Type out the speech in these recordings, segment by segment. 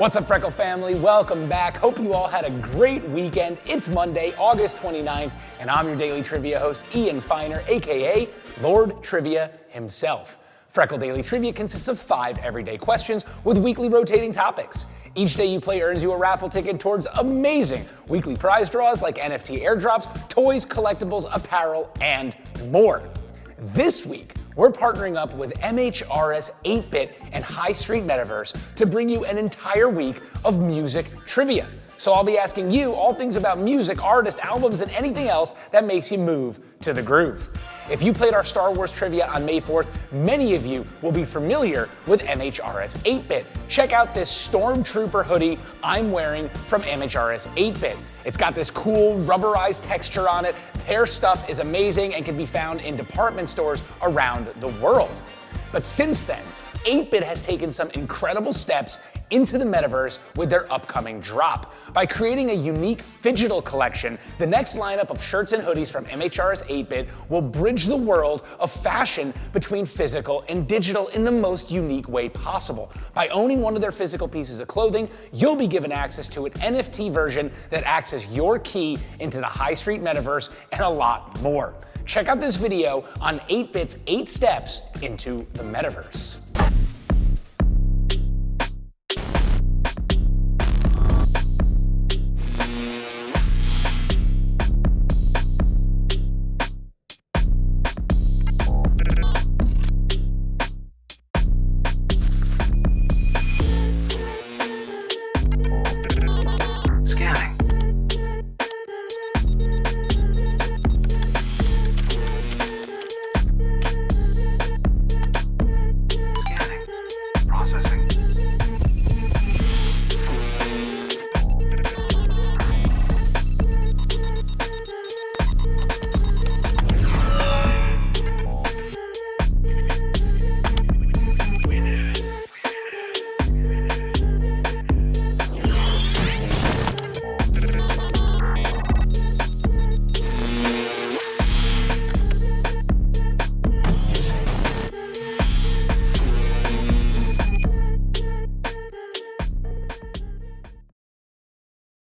What's up, Freckle family? Welcome back. Hope you all had a great weekend. It's Monday, August 29th, and I'm your daily trivia host, Ian Finer, aka Lord Trivia himself. Freckle Daily Trivia consists of 5 everyday questions with weekly rotating topics. Each day you play earns you a raffle ticket towards amazing weekly prize draws like NFT airdrops, toys, collectibles, apparel, and more. This week, we're partnering up with MHRS 8-Bit and High Street Metaverse to bring you an entire week of music trivia. So I'll be asking you all things about music, artists, albums, and anything else that makes you move to the groove. If you played our Star Wars trivia on May 4th, many of you will be familiar with MHRS 8-Bit. Check out this Stormtrooper hoodie I'm wearing from MHRS 8-Bit. It's got this cool rubberized texture on it. Their stuff is amazing and can be found in department stores around the world. But since then, 8-Bit has taken some incredible steps into the metaverse with their upcoming drop. By creating a unique phygital collection, the next lineup of shirts and hoodies from MHRS 8-Bit will bridge the world of fashion between physical and digital in the most unique way possible. By owning one of their physical pieces of clothing, you'll be given access to an NFT version that acts as your key into the High Street Metaverse and a lot more. Check out this video on 8-Bit's 8 steps into the metaverse.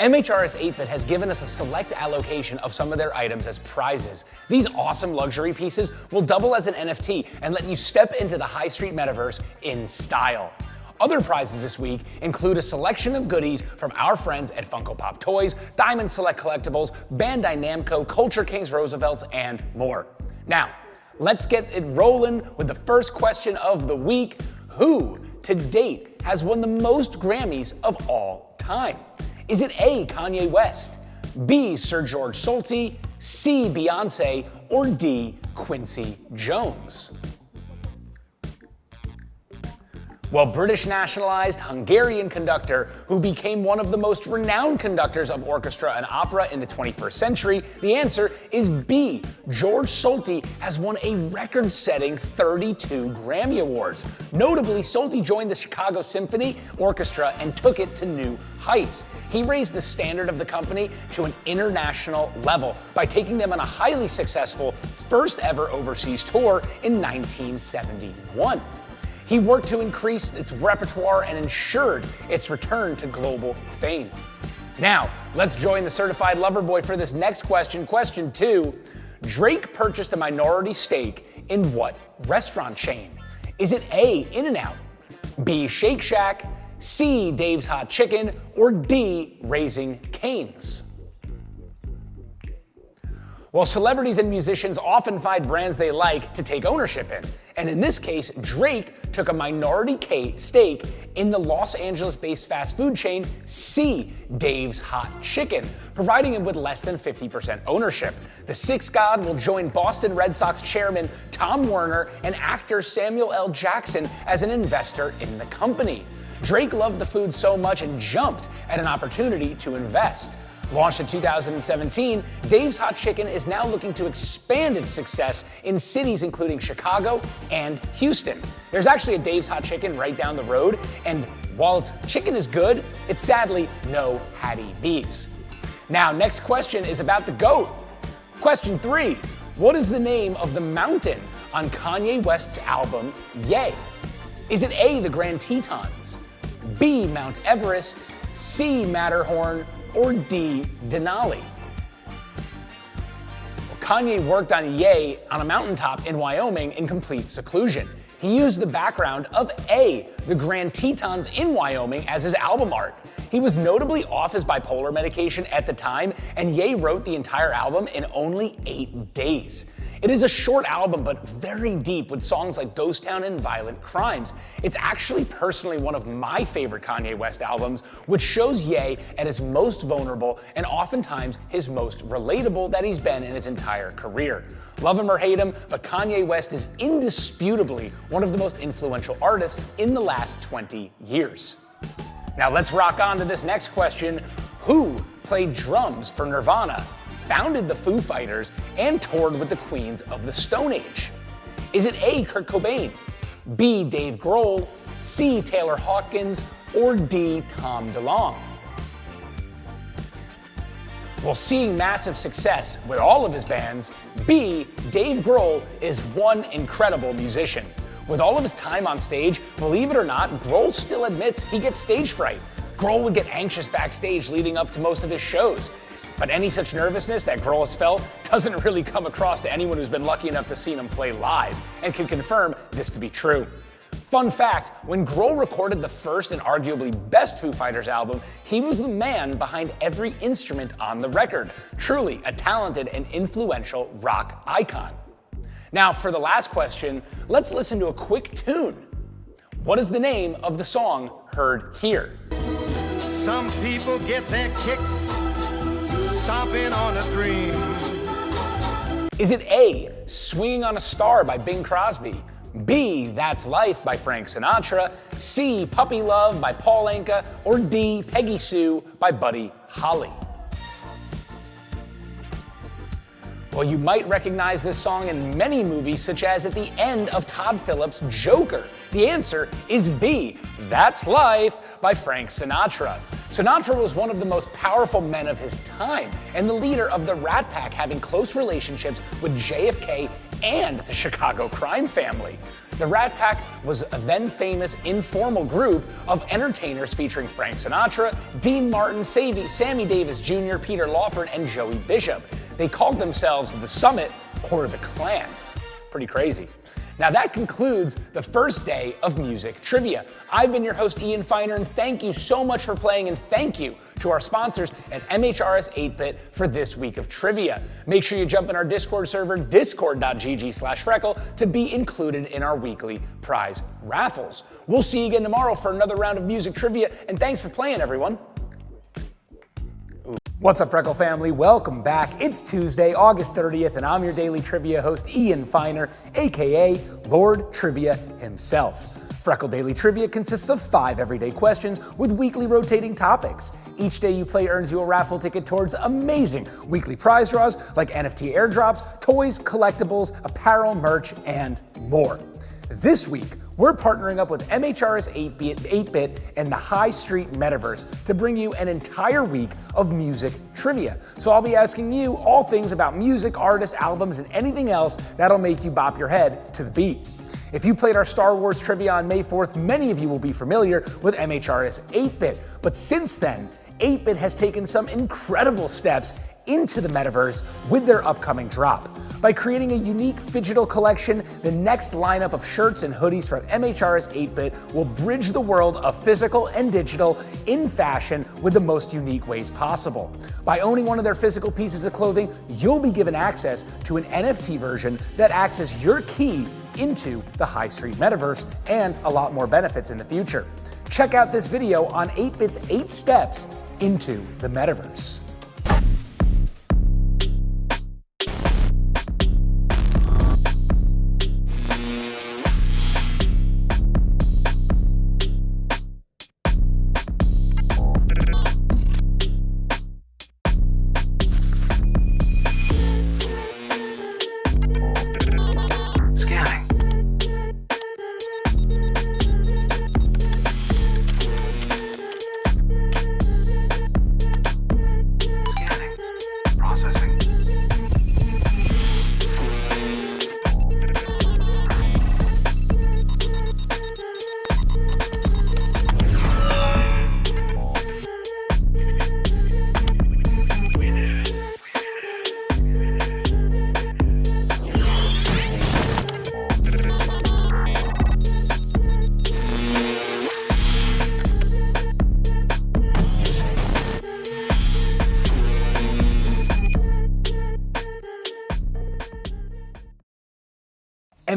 MHRS 8-Bit has given us a select allocation of some of their items as prizes. These awesome luxury pieces will double as an NFT and let you step into the High Street Metaverse in style. Other prizes this week include a selection of goodies from our friends at Funko Pop Toys, Diamond Select Collectibles, Bandai Namco, Culture Kings Roosevelt's, and more. Now, let's get it rolling with the first question of the week. Who, to date, has won the most Grammys of all time? Is it A, Kanye West, B, Sir George Solti, C, Beyonce, or D, Quincy Jones? Well, British nationalized Hungarian conductor who became one of the most renowned conductors of orchestra and opera in the 21st century, the answer is B. George Solti has won a record-setting 32 Grammy Awards. Notably, Solti joined the Chicago Symphony Orchestra and took it to new heights. He raised the standard of the company to an international level by taking them on a highly successful first ever overseas tour in 1971. He worked to increase its repertoire and ensured its return to global fame. Now, let's join the certified lover boy for this next question. Question 2. Drake purchased a minority stake in what restaurant chain? Is it A, In-N-Out, B, Shake Shack, C, Dave's Hot Chicken, or D, Raising Cane's? Well, celebrities and musicians often find brands they like to take ownership in. And in this case, Drake took a minority stake in the Los Angeles-based fast food chain C, Dave's Hot Chicken, providing him with less than 50% ownership. The Sixth God will join Boston Red Sox chairman Tom Werner and actor Samuel L. Jackson as an investor in the company. Drake loved the food so much and jumped at an opportunity to invest. Launched in 2017, Dave's Hot Chicken is now looking to expand its success in cities including Chicago and Houston. There's actually a Dave's Hot Chicken right down the road, and while its chicken is good, it's sadly no Hattie B's. Now, next question is about the GOAT. Question 3, what is the name of the mountain on Kanye West's album, Ye? Is it A, the Grand Tetons, B. Mount Everest, C. Matterhorn, or D. Denali? Well, Kanye worked on Ye on a mountaintop in Wyoming in complete seclusion. He used the background of A, the Grand Tetons in Wyoming, as his album art. He was notably off his bipolar medication at the time, and Ye wrote the entire album in only 8 days. It is a short album, but very deep, with songs like Ghost Town and Violent Crimes. It's actually personally one of my favorite Kanye West albums, which shows Ye at his most vulnerable and oftentimes his most relatable that he's been in his entire career. Love him or hate him, but Kanye West is indisputably one of the most influential artists in the last 20 years. Now let's rock on to this next question. Who played drums for Nirvana, founded the Foo Fighters, and toured with the Queens of the Stone Age? Is it A. Kurt Cobain, B. Dave Grohl, C. Taylor Hawkins, or D. Tom DeLonge? Well, seeing massive success with all of his bands, B. Dave Grohl is one incredible musician. With all of his time on stage, believe it or not, Grohl still admits he gets stage fright. Grohl would get anxious backstage leading up to most of his shows. But any such nervousness that Grohl has felt doesn't really come across to anyone who's been lucky enough to see him play live, and can confirm this to be true. Fun fact, when Grohl recorded the first and arguably best Foo Fighters album, he was the man behind every instrument on the record. Truly a talented and influential rock icon. Now, for the last question, let's listen to a quick tune. What is the name of the song heard here? Some people get their kicks stomping on a dream. Is it A, Swinging on a Star by Bing Crosby, B, That's Life by Frank Sinatra, C, Puppy Love by Paul Anka, or D, Peggy Sue by Buddy Holly? Well, you might recognize this song in many movies, such as at the end of Todd Phillips' Joker. The answer is B, That's Life by Frank Sinatra. Sinatra was one of the most powerful men of his time, and the leader of the Rat Pack, having close relationships with JFK and the Chicago crime family. The Rat Pack was a then famous informal group of entertainers featuring Frank Sinatra, Dean Martin, Sammy Davis Jr., Peter Lawford, and Joey Bishop. They called themselves the Summit or the Clan. Pretty crazy. Now that concludes the first day of music trivia. I've been your host, Ian Feiner, and thank you so much for playing, and thank you to our sponsors at MHRS 8-Bit for this week of trivia. Make sure you jump in our Discord server, discord.gg/Freckle, to be included in our weekly prize raffles. We'll see you again tomorrow for another round of music trivia, and thanks for playing, everyone. What's up, Freckle family? Welcome back. It's Tuesday, August 30th, and I'm your daily trivia host, Ian Feiner, aka Lord Trivia himself. Freckle Daily Trivia consists of 5 everyday questions with weekly rotating topics. Each day you play earns you a raffle ticket towards amazing weekly prize draws like NFT airdrops, toys, collectibles, apparel, merch, and more. This week, we're partnering up with MHRS 8-Bit and the High Street Metaverse to bring you an entire week of music trivia. So I'll be asking you all things about music, artists, albums, and anything else that'll make you bop your head to the beat. If you played our Star Wars trivia on May 4th, many of you will be familiar with MHRS 8-Bit. But since then, 8-Bit has taken some incredible steps into the metaverse with their upcoming drop. By creating a unique digital collection, the next lineup of shirts and hoodies from MHRS 8-Bit will bridge the world of physical and digital in fashion with the most unique ways possible. By owning one of their physical pieces of clothing, you'll be given access to an NFT version that acts as your key into the High Street Metaverse, and a lot more benefits in the future. Check out this video on 8-Bit's 8 steps into the metaverse.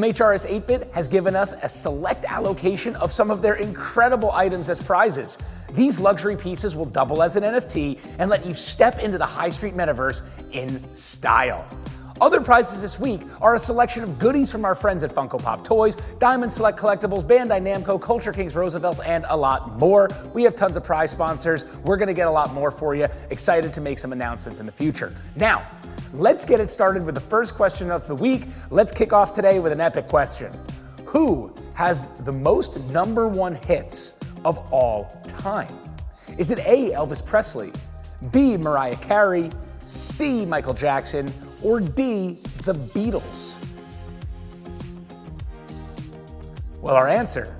MHRS 8-Bit has given us a select allocation of some of their incredible items as prizes. These luxury pieces will double as an NFT and let you step into the High Street Metaverse in style. Other prizes this week are a selection of goodies from our friends at Funko Pop Toys, Diamond Select Collectibles, Bandai Namco, Culture Kings, Roosevelt's, and a lot more. We have tons of prize sponsors. We're going to get a lot more for you. Excited to make some announcements in the future. Now, let's get it started with the first question of the week. Let's kick off today with an epic question. Who has the most #1 hits of all time? Is it A, Elvis Presley, B, Mariah Carey, C, Michael Jackson, or D, the Beatles? Well, our answer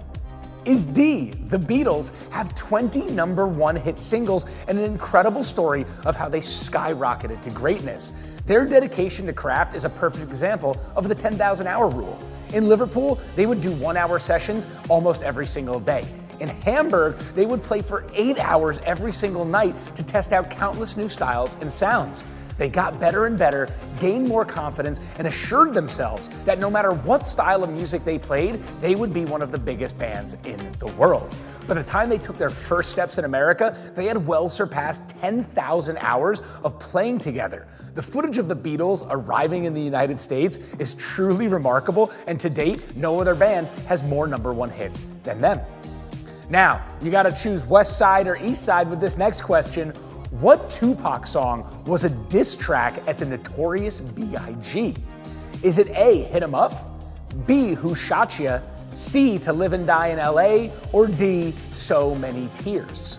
is D. The Beatles have 20 #1 hit singles and an incredible story of how they skyrocketed to greatness. Their dedication to craft is a perfect example of the 10,000-hour rule. In Liverpool, they would do 1-hour sessions almost every single day. In Hamburg, they would play for 8 hours every single night to test out countless new styles and sounds. They got better and better, gained more confidence, and assured themselves that no matter what style of music they played, they would be one of the biggest bands in the world. By the time they took their first steps in America, they had well surpassed 10,000 hours of playing together. The footage of the Beatles arriving in the United States is truly remarkable, and to date, no other band has more #1 hits than them. Now, you gotta choose West Side or East Side with this next question. What Tupac song was a diss track at the Notorious B.I.G.? Is it A, Hit 'Em Up, B, Who Shot Ya, C, To Live and Die in L.A., or D, So Many Tears?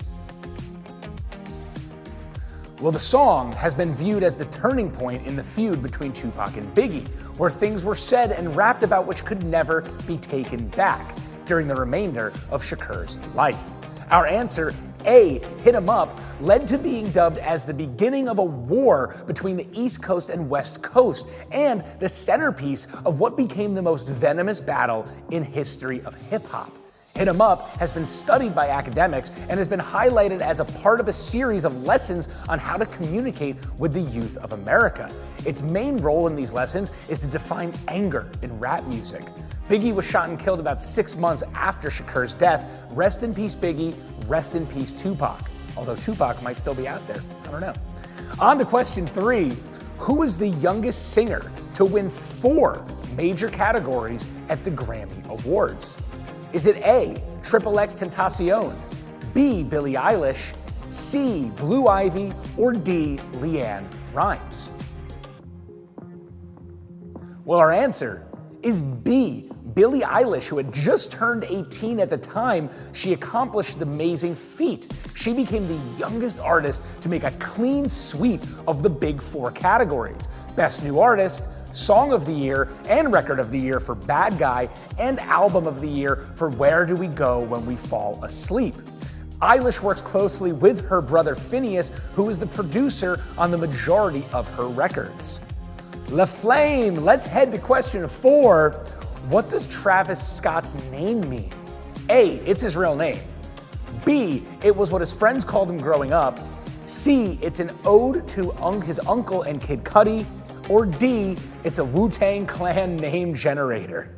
Well, the song has been viewed as the turning point in the feud between Tupac and Biggie, where things were said and rapped about which could never be taken back during the remainder of Shakur's life. Our answer, A, Hit 'Em Up, led to being dubbed as the beginning of a war between the East Coast and West Coast, and the centerpiece of what became the most venomous battle in history of hip-hop. Hit 'Em Up has been studied by academics and has been highlighted as a part of a series of lessons on how to communicate with the youth of America. Its main role in these lessons is to define anger in rap music. Biggie was shot and killed about 6 months after Shakur's death. Rest in peace, Biggie. Rest in peace, Tupac. Although Tupac might still be out there. I don't know. On to question 3. Who is the youngest singer to win 4 major categories at the Grammy Awards? Is it A, XXX Tentacion, B, Billie Eilish, C, Blue Ivy, or D, Leanne Rimes? Well, our answer is B, Billie Eilish, who had just turned 18 at the time she accomplished the amazing feat. She became the youngest artist to make a clean sweep of the big 4 categories: Best New Artist, Song of the Year, and Record of the Year for Bad Guy, and Album of the Year for Where Do We Go When We Fall Asleep. Eilish works closely with her brother Phineas, who is the producer on the majority of her records. La Flame, let's head to question 4. What does Travis Scott's name mean? A, it's his real name. B, it was what his friends called him growing up. C, it's an ode to his uncle and Kid Cudi. Or D, it's a Wu-Tang Clan name generator.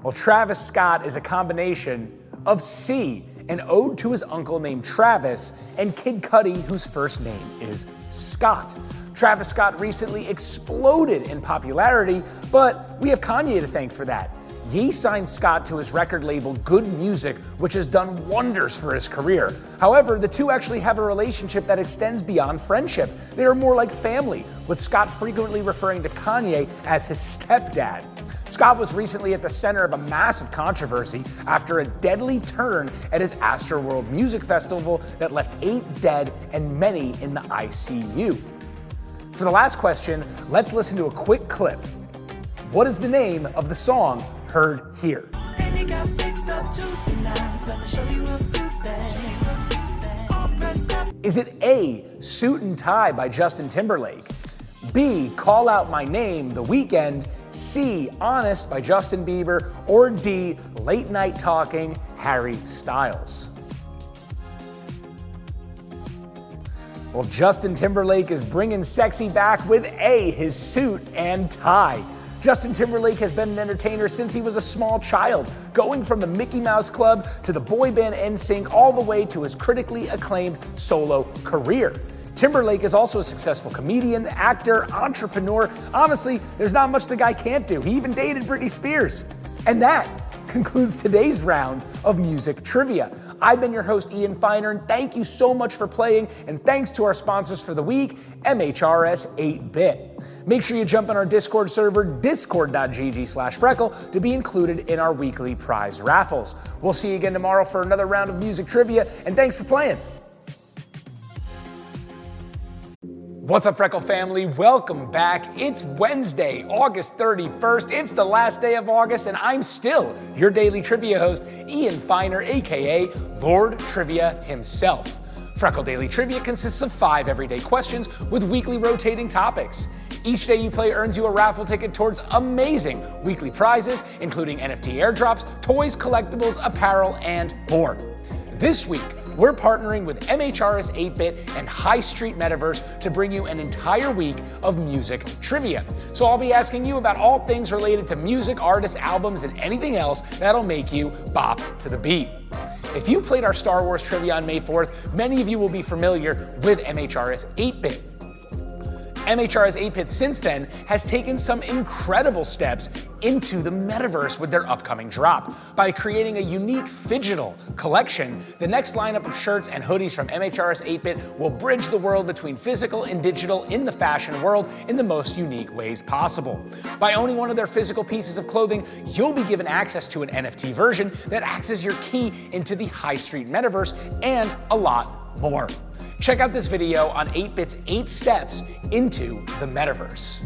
Well, Travis Scott is a combination of C, an ode to his uncle named Travis, and Kid Cudi, whose first name is Scott. Travis Scott recently exploded in popularity, but we have Kanye to thank for that. Ye signed Scott to his record label Good Music, which has done wonders for his career. However, the two actually have a relationship that extends beyond friendship. They are more like family, with Scott frequently referring to Kanye as his stepdad. Scott was recently at the center of a massive controversy after a deadly turn at his Astroworld Music Festival that left 8 dead and many in the ICU. For the last question, let's listen to a quick clip. What is the name of the song heard here? Is it A, Suit and Tie by Justin Timberlake, B, Call Out My Name, The Weeknd, C, Honest by Justin Bieber, or D, Late Night Talking, Harry Styles? Well, Justin Timberlake is bringing sexy back with A, his suit and tie. Justin Timberlake has been an entertainer since he was a small child, going from the Mickey Mouse Club to the boy band NSYNC all the way to his critically acclaimed solo career. Timberlake is also a successful comedian, actor, entrepreneur. Honestly, there's not much the guy can't do. He even dated Britney Spears. And that concludes today's round of music trivia. I've been your host, Ian Feiner, and thank you so much for playing, and thanks to our sponsors for the week, MHRS 8-Bit. Make sure you jump on our Discord server, discord.gg/Freckle, to be included in our weekly prize raffles. We'll see you again tomorrow for another round of music trivia, and thanks for playing. What's up, Freckle family? Welcome back. It's Wednesday, August 31st. It's the last day of August, and I'm still your daily trivia host, Ian Feiner, aka Lord Trivia himself. Freckle Daily Trivia consists of 5 everyday questions with weekly rotating topics. Each day you play earns you a raffle ticket towards amazing weekly prizes, including NFT airdrops, toys, collectibles, apparel, and more. This week, we're partnering with MHRS 8-Bit and High Street Metaverse to bring you an entire week of music trivia. So I'll be asking you about all things related to music, artists, albums, and anything else that'll make you bop to the beat. If you played our Star Wars trivia on May 4th, many of you will be familiar with MHRS 8-Bit. MHRS 8-Bit since then has taken some incredible steps into the metaverse with their upcoming drop. By creating a unique phygital collection, the next lineup of shirts and hoodies from MHRS 8-Bit will bridge the world between physical and digital in the fashion world in the most unique ways possible. By owning one of their physical pieces of clothing, you'll be given access to an NFT version that acts as your key into the High Street Metaverse and a lot more. Check out this video on 8-Bit's 8 steps into the metaverse.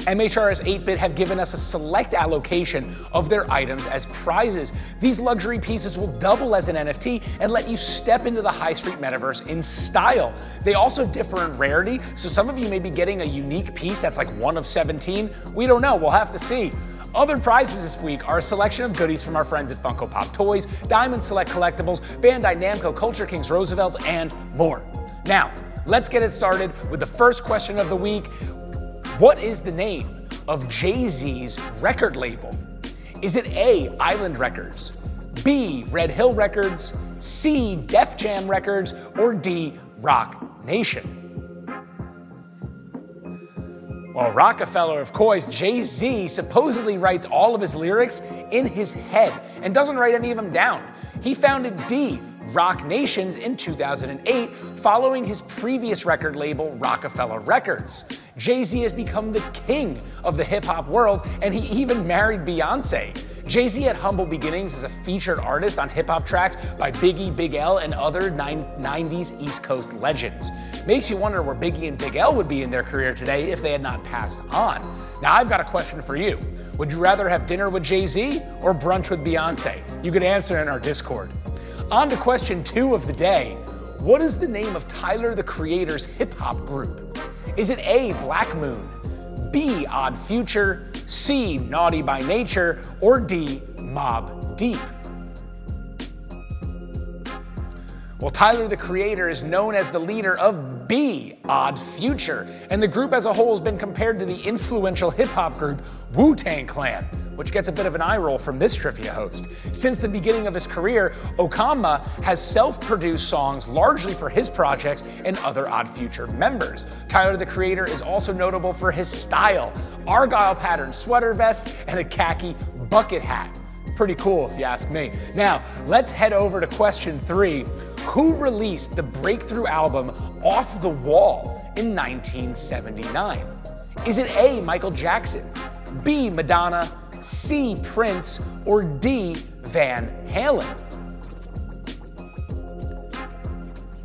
MHRS 8-Bit have given us a select allocation of their items as prizes. These luxury pieces will double as an NFT and let you step into the High Street Metaverse in style. They also differ in rarity, so some of you may be getting a unique piece that's like 1 of 17. We don't know, we'll have to see. Other prizes this week are a selection of goodies from our friends at Funko Pop Toys, Diamond Select Collectibles, Bandai Namco, Culture Kings, Roosevelt's, and more. Now, let's get it started with the first question of the week. What is the name of Jay-Z's record label? Is it A, Island Records, B, Red Hill Records, C, Def Jam Records, or D, Rock Nation? Well, Rockefeller, of course. Jay-Z supposedly writes all of his lyrics in his head and doesn't write any of them down. He founded D, Rock Nations, in 2008, following his previous record label, Rockefeller Records. Jay-Z has become the king of the hip-hop world, and he even married Beyonce. Jay-Z had humble beginnings as a featured artist on hip-hop tracks by Biggie, Big L, and other 90s East Coast legends. Makes you wonder where Biggie and Big L would be in their career today if they had not passed on. Now, I've got a question for you. Would you rather have dinner with Jay-Z or brunch with Beyonce? You can answer in our Discord. On to question 2 of the day. What is the name of Tyler, the Creator's hip-hop group? Is it A, Black Moon, B, Odd Future, C, Naughty by Nature, or D, Mobb Deep? Well, Tyler, the Creator, is known as the leader of B, Odd Future, and the group as a whole has been compared to the influential hip-hop group Wu-Tang Clan, which gets a bit of an eye roll from this trivia host. Since the beginning of his career, Okama has self-produced songs largely for his projects and other Odd Future members. Tyler, the Creator, is also notable for his style: Argyle patterned sweater vests and a khaki bucket hat. Pretty cool if you ask me. Now, let's head over to question 3. Who released the breakthrough album Off the Wall in 1979? Is it A, Michael Jackson, B, Madonna, C, Prince, or D, Van Halen?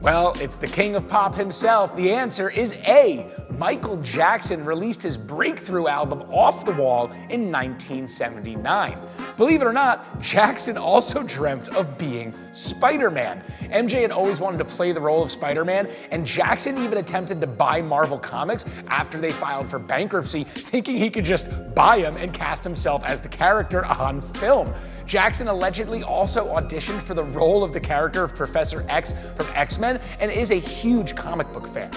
Well, it's the king of pop himself. The answer is A. Michael Jackson released his breakthrough album Off the Wall in 1979. Believe it or not, Jackson also dreamt of being Spider-Man. MJ had always wanted to play the role of Spider-Man, and Jackson even attempted to buy Marvel Comics after they filed for bankruptcy, thinking he could just buy them and cast himself as the character on film. Jackson allegedly also auditioned for the role of the character of Professor X from X-Men and is a huge comic book fan.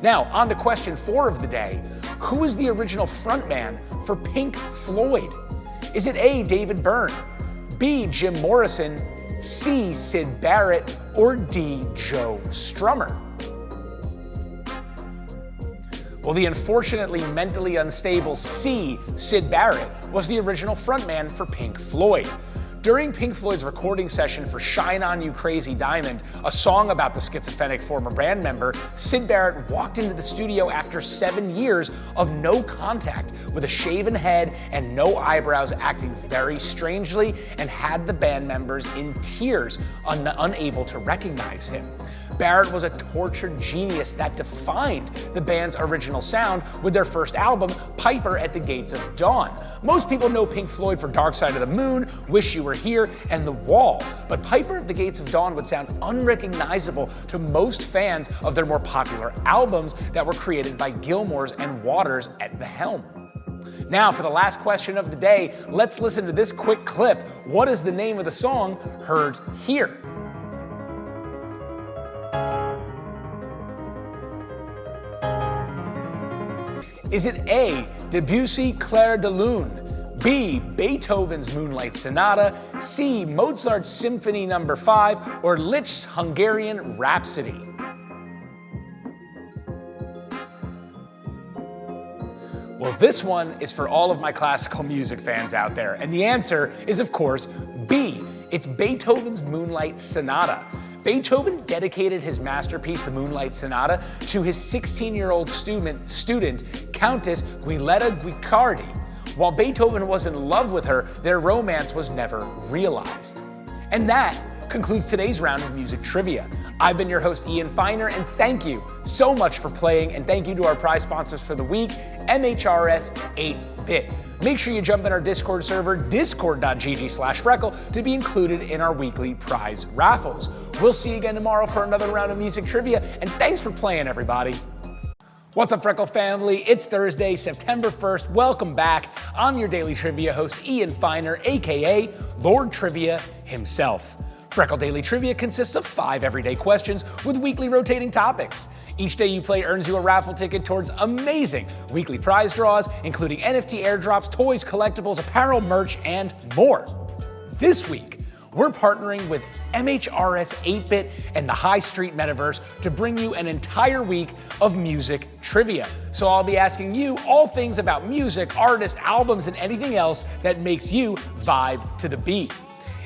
Now, on to question 4 of the day. Who is the original frontman for Pink Floyd? Is it A, David Byrne, B, Jim Morrison, C, Syd Barrett, or D, Joe Strummer? Well, the unfortunately mentally unstable C, Syd Barrett, was the original frontman for Pink Floyd. During Pink Floyd's recording session for Shine On You Crazy Diamond, a song about the schizophrenic former band member, Syd Barrett walked into the studio after 7 years of no contact, with a shaven head and no eyebrows, acting very strangely, and had the band members in tears, unable to recognize him. Barrett was a tortured genius that defined the band's original sound with their first album, Piper at the Gates of Dawn. Most people know Pink Floyd for Dark Side of the Moon, Wish You Were Here, and The Wall, but Piper at the Gates of Dawn would sound unrecognizable to most fans of their more popular albums that were created by Gilmour's and Waters at the helm. Now, for the last question of the day, let's listen to this quick clip. What is the name of the song heard here? Is it A, Debussy Clair de Lune, B, Beethoven's Moonlight Sonata, C, Mozart's Symphony No. 5, or Liszt's Hungarian Rhapsody? Well, this one is for all of my classical music fans out there, and the answer is, of course, B. It's Beethoven's Moonlight Sonata. Beethoven dedicated his masterpiece, the Moonlight Sonata, to his 16-year-old student, Countess Giulietta Guicciardi. While Beethoven was in love with her, their romance was never realized. And that concludes today's round of music trivia. I've been your host, Ian Feiner, and thank you so much for playing, and thank you to our prize sponsors for the week, MHRS 8-Bit. Make sure you jump in our Discord server, discord.gg/Freckle, to be included in our weekly prize raffles. We'll see you again tomorrow for another round of music trivia, and thanks for playing, everybody. What's up, Freckle family? It's Thursday, September 1st. Welcome back. I'm your daily trivia host, Ian Feiner, aka Lord Trivia himself. Freckle Daily Trivia consists of 5 everyday questions with weekly rotating topics. Each day you play earns you a raffle ticket towards amazing weekly prize draws, including NFT airdrops, toys, collectibles, apparel, merch, and more. This week, we're partnering with MHRS 8-Bit and the High Street Metaverse to bring you an entire week of music trivia. So I'll be asking you all things about music, artists, albums, and anything else that makes you vibe to the beat.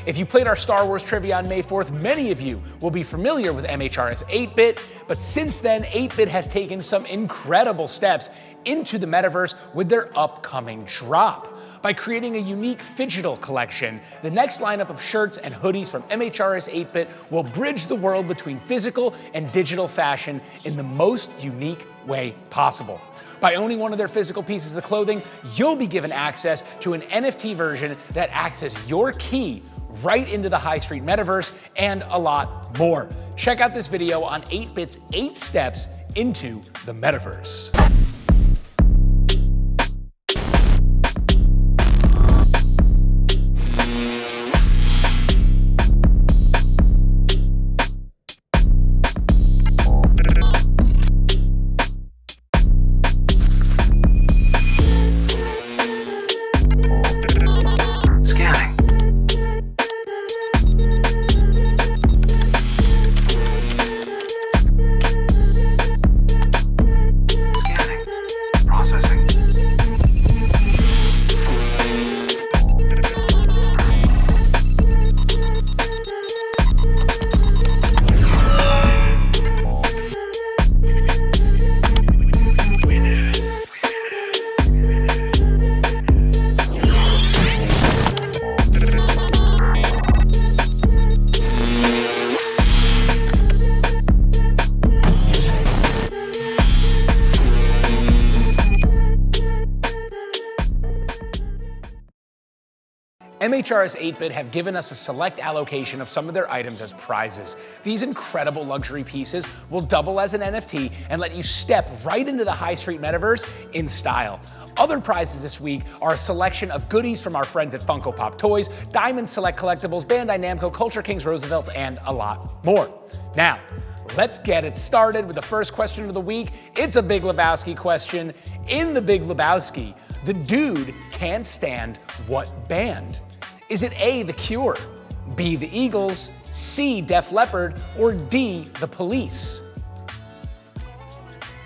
If you played our Star Wars trivia on May 4th, many of you will be familiar with MHRS 8-Bit, but since then, 8-Bit has taken some incredible steps into the metaverse with their upcoming drop. By creating a unique phygital collection, the next lineup of shirts and hoodies from MHRS 8-Bit will bridge the world between physical and digital fashion in the most unique way possible. By owning one of their physical pieces of clothing, you'll be given access to an NFT version that acts as your key right into the High Street Metaverse, and a lot more. Check out this video on 8-Bit's 8 steps into the metaverse. MHRS 8-Bit have given us a select allocation of some of their items as prizes. These incredible luxury pieces will double as an NFT and let you step right into the high street metaverse in style. Other prizes this week are a selection of goodies from our friends at Funko Pop Toys, Diamond Select Collectibles, Bandai Namco, Culture Kings, Roosevelt's, and a lot more. Now, let's get it started with the first question of the week. It's a Big Lebowski question. In the Big Lebowski, the dude can't stand what band? Is it A, The Cure, B, The Eagles, C, Def Leppard, or D, The Police?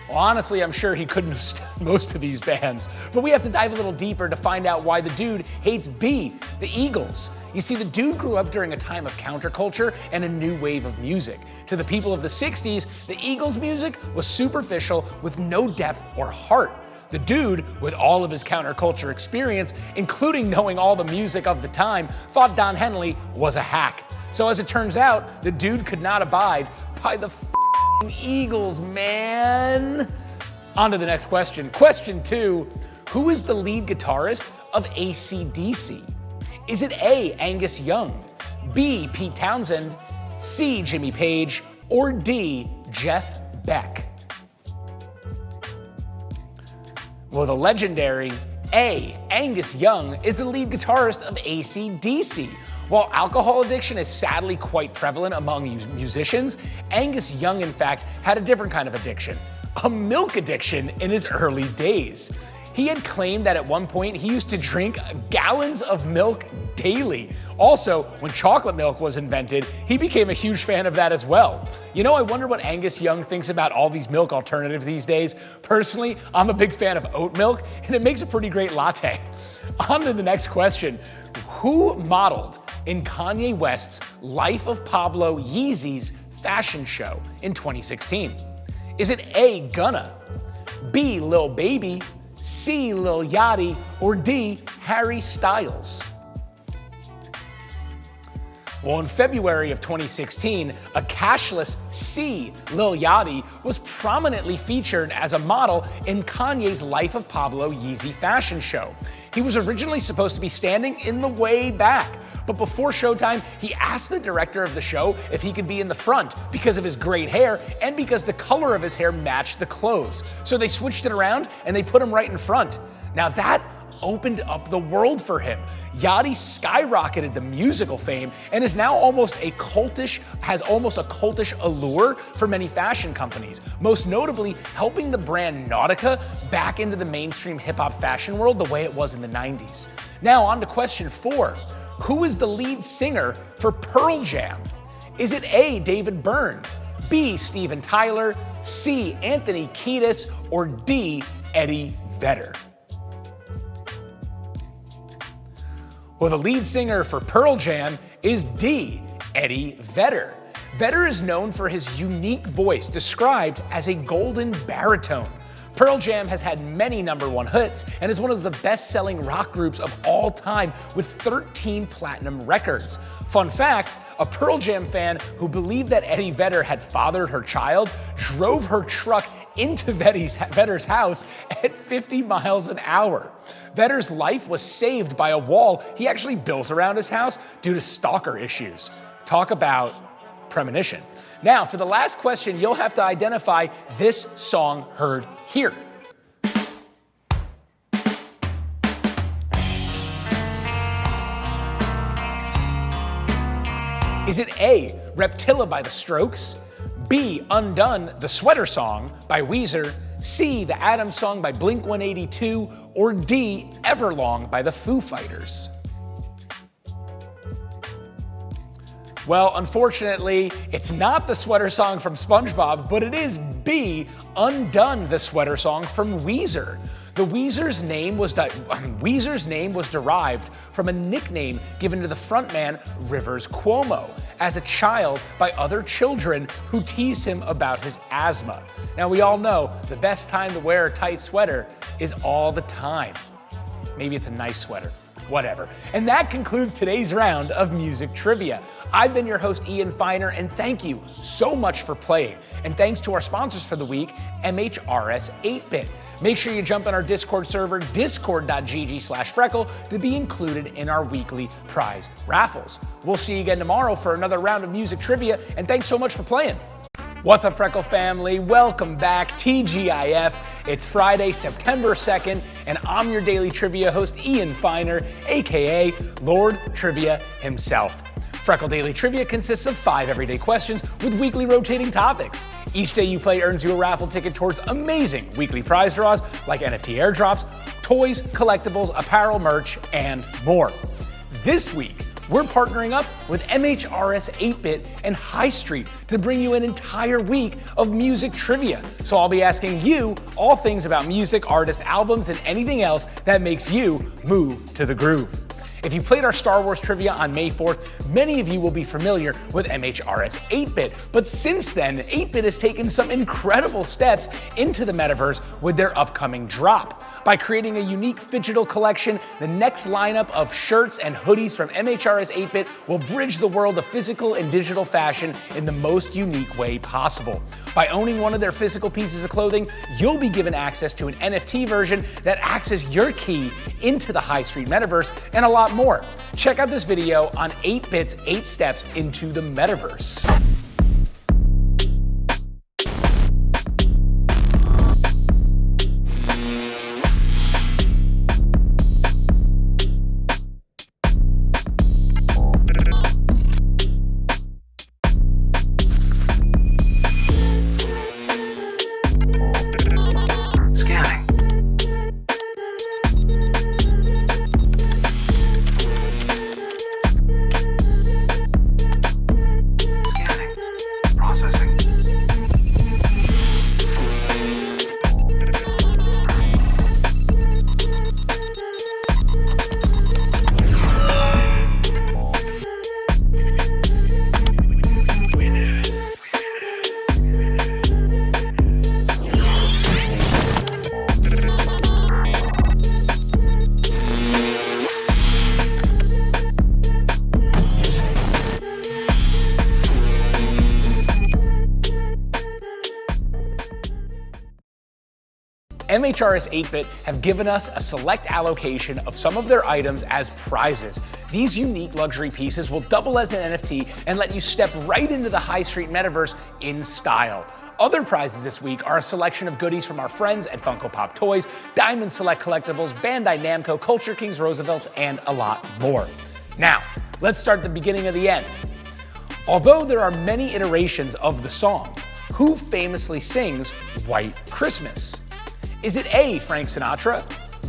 Well, honestly, I'm sure he couldn't have stood most of these bands, but we have to dive a little deeper to find out why the dude hates B, The Eagles. You see, the dude grew up during a time of counterculture and a new wave of music. To the people of the 60s, the Eagles' music was superficial with no depth or heart. The dude, with all of his counterculture experience, including knowing all the music of the time, thought Don Henley was a hack. So as it turns out, the dude could not abide by the Eagles, man. On to the next question. Question 2, who is the lead guitarist of AC/DC? Is it A, Angus Young, B, Pete Townsend, C, Jimmy Page, or D, Jeff Beck? Well, the legendary A, Angus Young, is the lead guitarist of AC/DC. While alcohol addiction is sadly quite prevalent among musicians, Angus Young, in fact, had a different kind of addiction, a milk addiction in his early days. He had claimed that at one point he used to drink gallons of milk daily. Also, when chocolate milk was invented, he became a huge fan of that as well. You know, I wonder what Angus Young thinks about all these milk alternatives these days. Personally, I'm a big fan of oat milk, and it makes a pretty great latte. On to the next question. Who modeled in Kanye West's Life of Pablo Yeezy's fashion show in 2016? Is it A, Gunna, B, Lil Baby, C, Lil Yachty, or D, Harry Styles? Well, in February of 2016, a cashless C, Lil Yachty, was prominently featured as a model in Kanye's Life of Pablo Yeezy fashion show. He was originally supposed to be standing in the way back, but before showtime, he asked the director of the show if he could be in the front because of his great hair and because the color of his hair matched the clothes. So they switched it around and they put him right in front. Now that opened up the world for him. Yachty skyrocketed to musical fame and is now has almost a cultish allure for many fashion companies, most notably helping the brand Nautica back into the mainstream hip-hop fashion world the way it was in the 90s. Now on to question 4. Who is the lead singer for Pearl Jam? Is it A, David Byrne, B, Steven Tyler, C, Anthony Kiedis, or D, Eddie Vedder? Well, the lead singer for Pearl Jam is D, Eddie Vedder. Vedder is known for his unique voice, described as a golden baritone. Pearl Jam has had many #1 hits and is one of the best-selling rock groups of all time with 13 platinum records. Fun fact, a Pearl Jam fan who believed that Eddie Vedder had fathered her child drove her truck into Vedder's house at 50 miles an hour. Vedder's life was saved by a wall he actually built around his house due to stalker issues. Talk about premonition. Now, for the last question, you'll have to identify this song heard here. Is it A, Reptilla by The Strokes, B, Undone, the Sweater Song by Weezer, C, the Adams Song by Blink-182, or D, Everlong by the Foo Fighters? Well, unfortunately, it's not the Sweater Song from SpongeBob, but it is B, Undone, the Sweater Song from Weezer. Weezer's name was derived from a nickname given to the frontman Rivers Cuomo as a child by other children who teased him about his asthma. Now, we all know the best time to wear a tight sweater is all the time. Maybe it's a nice sweater. Whatever. And that concludes today's round of music trivia. I've been your host, Ian Feiner, and thank you so much for playing. And thanks to our sponsors for the week, MHRS 8-Bit. Make sure you jump on our Discord server, discord.gg/Freckle, to be included in our weekly prize raffles. We'll see you again tomorrow for another round of music trivia, and thanks so much for playing. What's up, Freckle family? Welcome back, TGIF. It's Friday, September 2nd, and I'm your daily trivia host, Ian Finer, aka Lord Trivia himself. Freckle Daily Trivia consists of 5 everyday questions with weekly rotating topics. Each day you play earns you a raffle ticket towards amazing weekly prize draws like NFT airdrops, toys, collectibles, apparel, merch, and more. This week, we're partnering up with MHRS 8-Bit and High Street to bring you an entire week of music trivia. So I'll be asking you all things about music, artists, albums, and anything else that makes you move to the groove. If you played our Star Wars trivia on May 4th, many of you will be familiar with MHRS 8-Bit. But since then, 8-Bit has taken some incredible steps into the metaverse with their upcoming drop. By creating a unique digital collection, the next lineup of shirts and hoodies from MHRS 8-Bit will bridge the world of physical and digital fashion in the most unique way possible. By owning one of their physical pieces of clothing, you'll be given access to an NFT version that acts as your key into the High Street metaverse and a lot more. Check out this video on 8-Bit's 8 steps into the metaverse. MHRS 8-Bit have given us a select allocation of some of their items as prizes. These unique luxury pieces will double as an NFT and let you step right into the High Street metaverse in style. Other prizes this week are a selection of goodies from our friends at Funko Pop Toys, Diamond Select Collectibles, Bandai Namco, Culture Kings Roosevelt's, and a lot more. Now, let's start the beginning of the end. Although there are many iterations of the song, who famously sings White Christmas? Is it A, Frank Sinatra,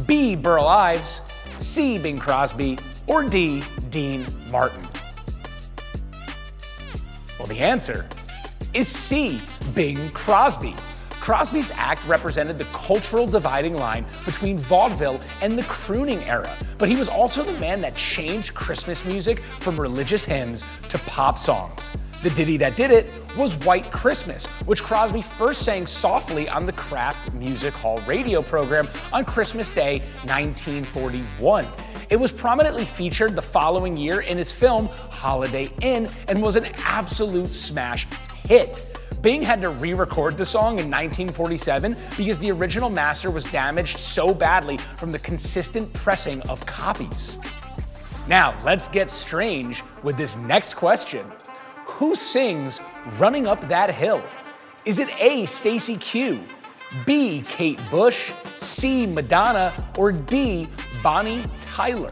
B, Burl Ives, C, Bing Crosby, or D, Dean Martin? Well, the answer is C, Bing Crosby. Crosby's act represented the cultural dividing line between vaudeville and the crooning era, but he was also the man that changed Christmas music from religious hymns to pop songs. The ditty that did it was White Christmas, which Crosby first sang softly on the Kraft Music Hall radio program on Christmas Day 1941. It was prominently featured the following year in his film Holiday Inn and was an absolute smash hit. Bing had to re-record the song in 1947 because the original master was damaged so badly from the consistent pressing of copies. Now, let's get strange with this next question. Who sings Running Up That Hill? Is it A, Stacey Q, B, Kate Bush, C, Madonna, or D, Bonnie Tyler?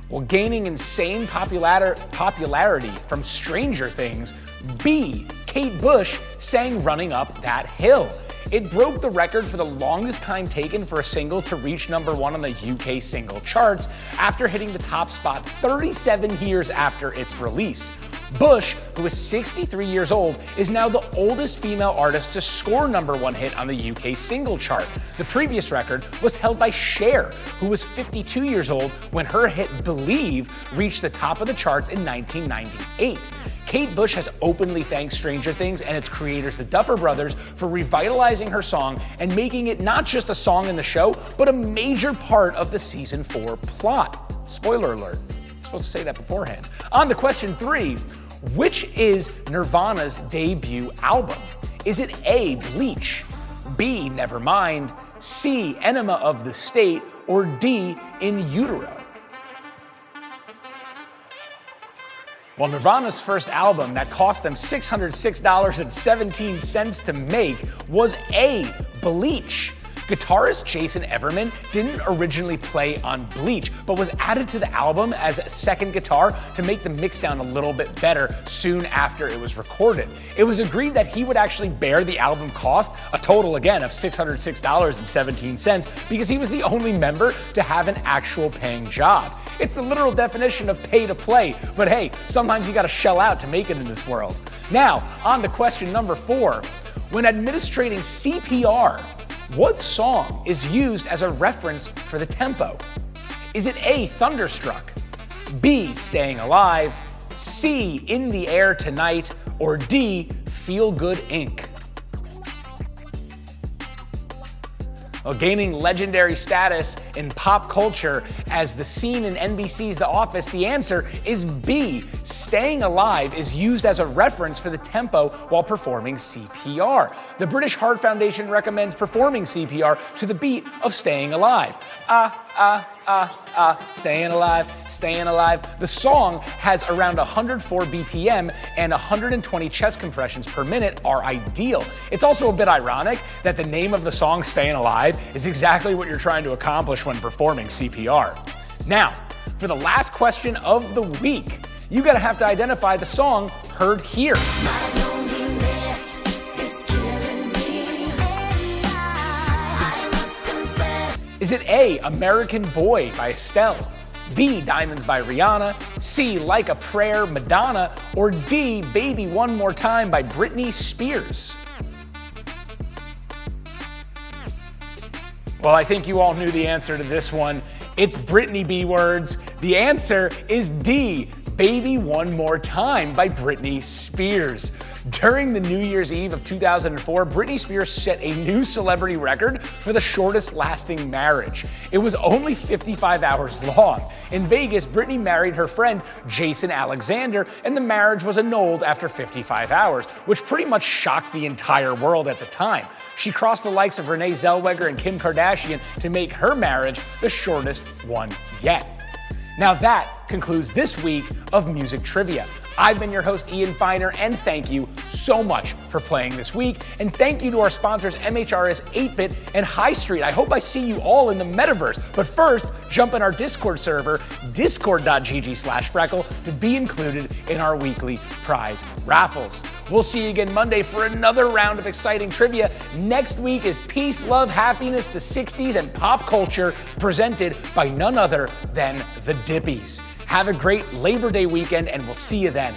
Well, gaining insane popularity from Stranger Things, B, Kate Bush sang Running Up That Hill. It broke the record for the longest time taken for a single to reach #1 on the UK single charts after hitting the top spot 37 years after its release. Bush, who is 63 years old, is now the oldest female artist to score #1 hit on the UK single chart. The previous record was held by Cher, who was 52 years old when her hit Believe reached the top of the charts in 1998. Kate Bush has openly thanked Stranger Things and its creators, the Duffer Brothers, for revitalizing her song and making it not just a song in the show, but a major part of the season 4 plot. Spoiler alert. I'm supposed to say that beforehand. On to question 3. Which is Nirvana's debut album? Is it A, Bleach, B, Nevermind, C, Enema of the State, or D, In Utero? Well, Nirvana's first album that cost them $606.17 to make was A, Bleach. Guitarist Jason Everman didn't originally play on Bleach, but was added to the album as a second guitar to make the mixdown a little bit better soon after it was recorded. It was agreed that he would actually bear the album cost, a total again of $606.17, because he was the only member to have an actual paying job. It's the literal definition of pay to play, but hey, sometimes you gotta shell out to make it in this world. Now, on to question number 4. When administrating CPR, what song is used as a reference for the tempo? Is it A, Thunderstruck, B, Staying Alive, C, In the Air Tonight, or D, Feel Good Inc.? Well, gaining legendary status in pop culture as the scene in NBC's The Office, the answer is B. Staying Alive is used as a reference for the tempo while performing CPR. The British Heart Foundation recommends performing CPR to the beat of Staying Alive. Staying alive, staying alive. The song has around 104 BPM and 120 chest compressions per minute are ideal. It's also a bit ironic that the name of the song, Staying Alive, is exactly what you're trying to accomplish when performing CPR. Now, for the last question of the week, you gotta have to identify the song heard here. Is it A, American Boy by Estelle, B, Diamonds by Rihanna, C, Like a Prayer, Madonna, or D, Baby One More Time by Britney Spears? Well, I think you all knew the answer to this one. It's Britney B words. The answer is D, Baby One More Time by Britney Spears. During the New Year's Eve of 2004, Britney Spears set a new celebrity record for the shortest lasting marriage. It was only 55 hours long. In Vegas, Britney married her friend Jason Alexander, and the marriage was annulled after 55 hours, which pretty much shocked the entire world at the time. She crossed the likes of Renee Zellweger and Kim Kardashian to make her marriage the shortest one yet. Now that concludes this week of Music Trivia. I've been your host, Ian Feiner, and thank you so much for playing this week. And thank you to our sponsors, MHRS 8-Bit and High Street. I hope I see you all in the metaverse. But first, jump in our Discord server, discord.gg/Freckle, to be included in our weekly prize raffles. We'll see you again Monday for another round of exciting trivia. Next week is Peace, Love, Happiness, the 60s, and Pop Culture, presented by none other than the Dippies. Have a great Labor Day weekend, and we'll see you then.